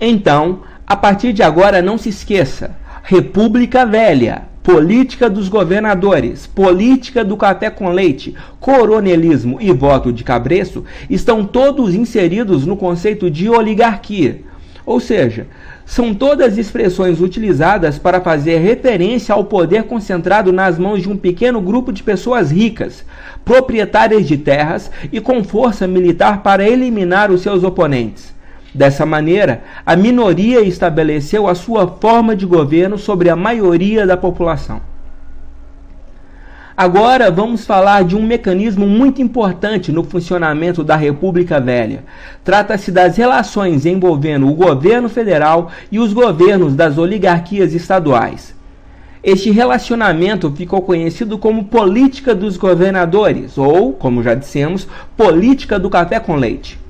Então, a partir de agora, não se esqueça: República Velha, política dos governadores, política do café com leite, coronelismo e voto de cabresto estão todos inseridos no conceito de oligarquia. Ou seja, são todas expressões utilizadas para fazer referência ao poder concentrado nas mãos de um pequeno grupo de pessoas ricas, proprietárias de terras e com força militar para eliminar os seus oponentes. Dessa maneira, a minoria estabeleceu a sua forma de governo sobre a maioria da população. Agora vamos falar de um mecanismo muito importante no funcionamento da República Velha. Trata-se das relações envolvendo o governo federal e os governos das oligarquias estaduais. Este relacionamento ficou conhecido como política dos governadores, ou, como já dissemos, política do café com leite.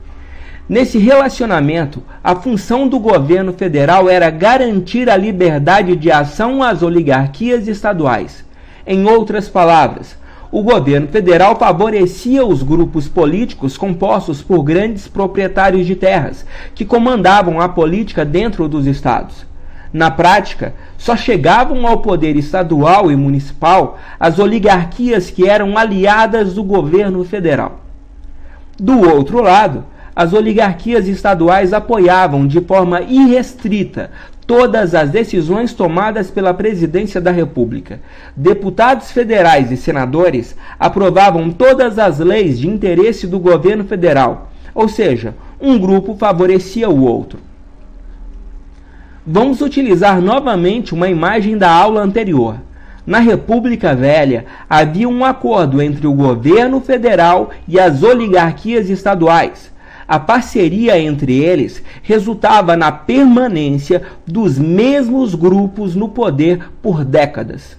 Nesse relacionamento, a função do governo federal era garantir a liberdade de ação às oligarquias estaduais. Em outras palavras, o governo federal favorecia os grupos políticos compostos por grandes proprietários de terras, que comandavam a política dentro dos estados. Na prática, só chegavam ao poder estadual e municipal as oligarquias que eram aliadas do governo federal. Do outro lado, as oligarquias estaduais apoiavam de forma irrestrita todas as decisões tomadas pela Presidência da República. Deputados federais e senadores aprovavam todas as leis de interesse do governo federal, ou seja, um grupo favorecia o outro. Vamos utilizar novamente uma imagem da aula anterior. Na República Velha, havia um acordo entre o governo federal e as oligarquias estaduais. A parceria entre eles resultava na permanência dos mesmos grupos no poder por décadas.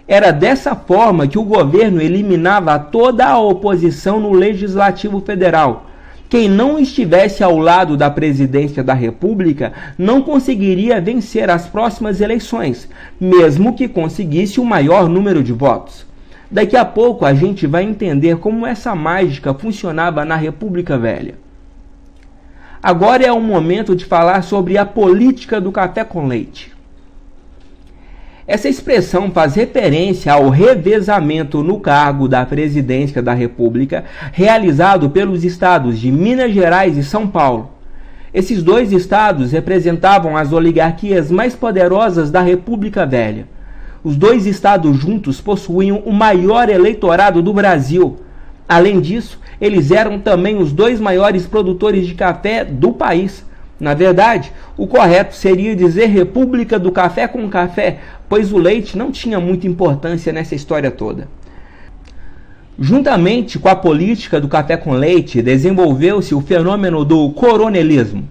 Era dessa forma que o governo eliminava toda a oposição no Legislativo Federal. Quem não estivesse ao lado da Presidência da República não conseguiria vencer as próximas eleições, mesmo que conseguisse o maior número de votos. Daqui a pouco a gente vai entender como essa mágica funcionava na República Velha. Agora é o momento de falar sobre a política do café com leite. Essa expressão faz referência ao revezamento no cargo da Presidência da República realizado pelos estados de Minas Gerais e São Paulo. Esses dois estados representavam as oligarquias mais poderosas da República Velha. Os dois estados juntos possuíam o maior eleitorado do Brasil. Além disso, eles eram também os dois maiores produtores de café do país. Na verdade, o correto seria dizer República do Café com Café, pois o leite não tinha muita importância nessa história toda. Juntamente com a política do café com leite, desenvolveu-se o fenômeno do coronelismo.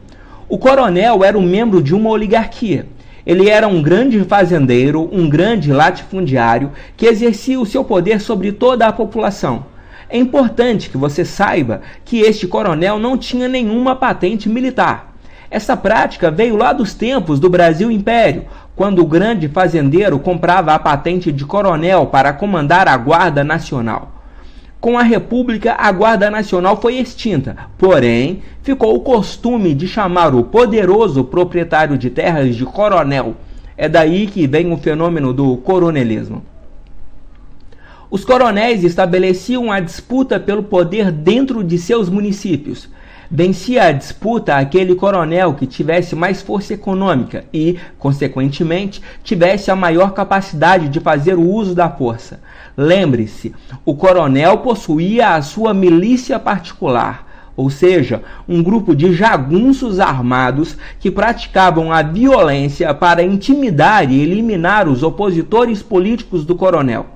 O coronel era um membro de uma oligarquia. Ele era um grande fazendeiro, um grande latifundiário, que exercia o seu poder sobre toda a população. É importante que você saiba que este coronel não tinha nenhuma patente militar. Essa prática veio lá dos tempos do Brasil Império, quando o grande fazendeiro comprava a patente de coronel para comandar a Guarda Nacional. Com a República, a Guarda Nacional foi extinta, porém, ficou o costume de chamar o poderoso proprietário de terras de coronel. É daí que vem o fenômeno do coronelismo. Os coronéis estabeleciam a disputa pelo poder dentro de seus municípios. Vencia a disputa aquele coronel que tivesse mais força econômica e, consequentemente, tivesse a maior capacidade de fazer o uso da força. Lembre-se, o coronel possuía a sua milícia particular, ou seja, um grupo de jagunços armados que praticavam a violência para intimidar e eliminar os opositores políticos do coronel.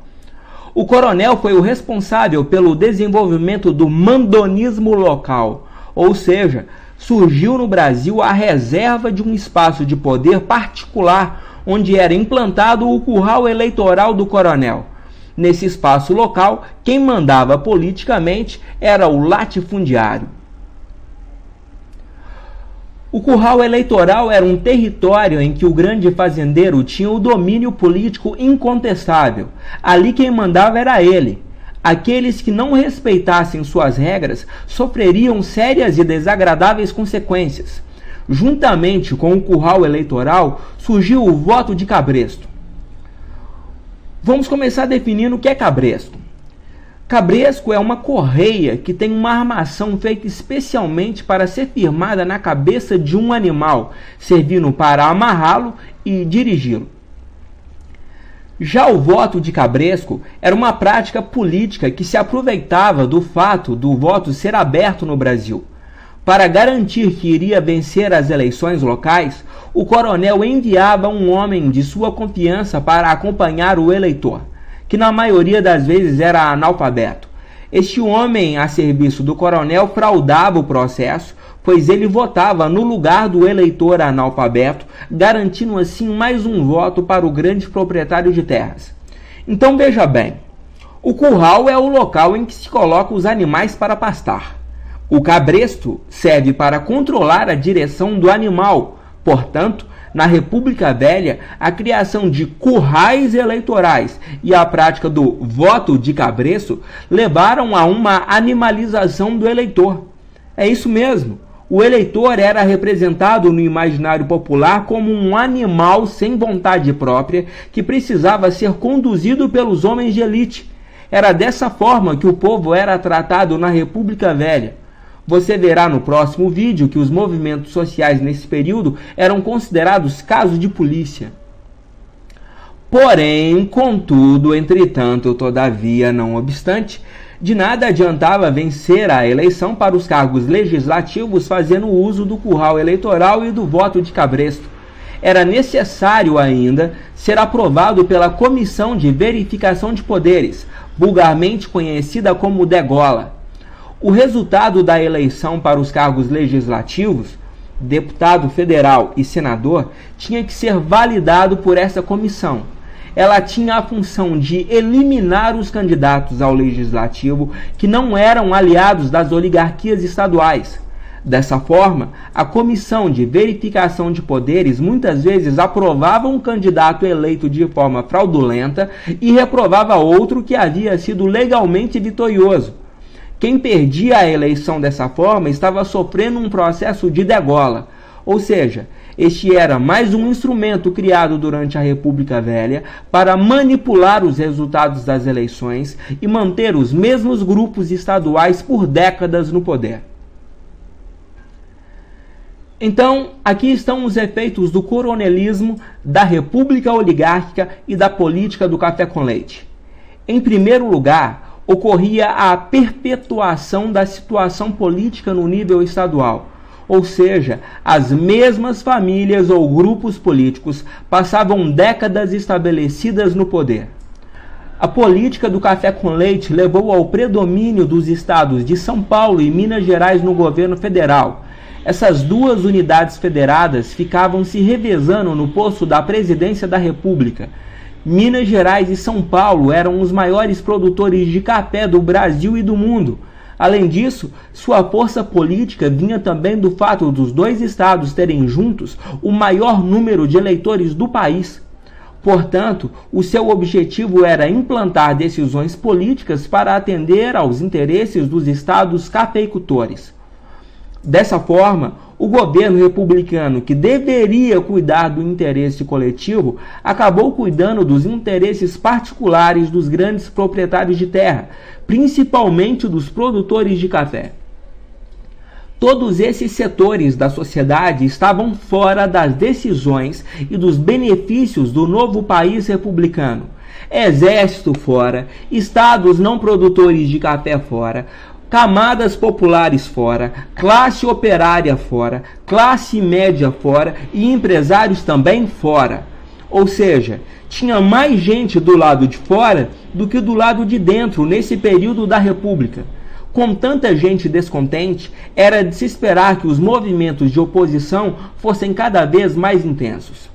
O coronel foi o responsável pelo desenvolvimento do mandonismo local, ou seja, surgiu no Brasil a reserva de um espaço de poder particular onde era implantado o curral eleitoral do coronel. Nesse espaço local, quem mandava politicamente era o latifundiário. O curral eleitoral era um território em que o grande fazendeiro tinha o domínio político incontestável. Ali quem mandava era ele. Aqueles que não respeitassem suas regras sofreriam sérias e desagradáveis consequências. Juntamente com o curral eleitoral, surgiu o voto de cabresto. Vamos começar definindo o que é cabresto. Cabresco é uma correia que tem uma armação feita especialmente para ser firmada na cabeça de um animal, servindo para amarrá-lo e dirigi-lo. Já o voto de cabresco era uma prática política que se aproveitava do fato do voto ser aberto no Brasil. Para garantir que iria vencer as eleições locais, o coronel enviava um homem de sua confiança para acompanhar o eleitor, que na maioria das vezes era analfabeto. Este homem a serviço do coronel fraudava o processo, pois ele votava no lugar do eleitor analfabeto, garantindo assim mais um voto para o grande proprietário de terras. Então veja bem, o curral é o local em que se coloca os animais para pastar. O cabresto serve para controlar a direção do animal. Portanto, na República Velha, a criação de currais eleitorais e a prática do voto de cabresto levaram a uma animalização do eleitor. É isso mesmo. O eleitor era representado no imaginário popular como um animal sem vontade própria que precisava ser conduzido pelos homens de elite. Era dessa forma que o povo era tratado na República Velha. Você verá no próximo vídeo que os movimentos sociais nesse período eram considerados casos de polícia. Porém, contudo, entretanto, todavia, não obstante, de nada adiantava vencer a eleição para os cargos legislativos fazendo uso do curral eleitoral e do voto de cabresto. Era necessário ainda ser aprovado pela Comissão de Verificação de Poderes, vulgarmente conhecida como degola. O resultado da eleição para os cargos legislativos, deputado federal e senador, tinha que ser validado por essa comissão. Ela tinha a função de eliminar os candidatos ao legislativo que não eram aliados das oligarquias estaduais. Dessa forma, a Comissão de Verificação de Poderes muitas vezes aprovava um candidato eleito de forma fraudulenta e reprovava outro que havia sido legalmente vitorioso. Quem perdia a eleição dessa forma estava sofrendo um processo de degola, ou seja, este era mais um instrumento criado durante a República Velha para manipular os resultados das eleições e manter os mesmos grupos estaduais por décadas no poder. Então, aqui estão os efeitos do coronelismo, da república oligárquica e da política do café com leite. Em primeiro lugar, ocorria a perpetuação da situação política no nível estadual, ou seja, as mesmas famílias ou grupos políticos passavam décadas estabelecidas no poder. A política do café com leite levou ao predomínio dos estados de São Paulo e Minas Gerais no governo federal. Essas duas unidades federadas ficavam se revezando no posto da presidência da República. Minas Gerais e São Paulo eram os maiores produtores de café do Brasil e do mundo. Além disso, sua força política vinha também do fato dos dois estados terem juntos o maior número de eleitores do país. Portanto, o seu objetivo era implantar decisões políticas para atender aos interesses dos estados cafeicultores. Dessa forma, o governo republicano, que deveria cuidar do interesse coletivo, acabou cuidando dos interesses particulares dos grandes proprietários de terra, principalmente dos produtores de café. Todos esses setores da sociedade estavam fora das decisões e dos benefícios do novo país republicano. Exército fora, estados não produtores de café fora, camadas populares fora, classe operária fora, classe média fora e empresários também fora. Ou seja, tinha mais gente do lado de fora do que do lado de dentro nesse período da República. Com tanta gente descontente, era de se esperar que os movimentos de oposição fossem cada vez mais intensos.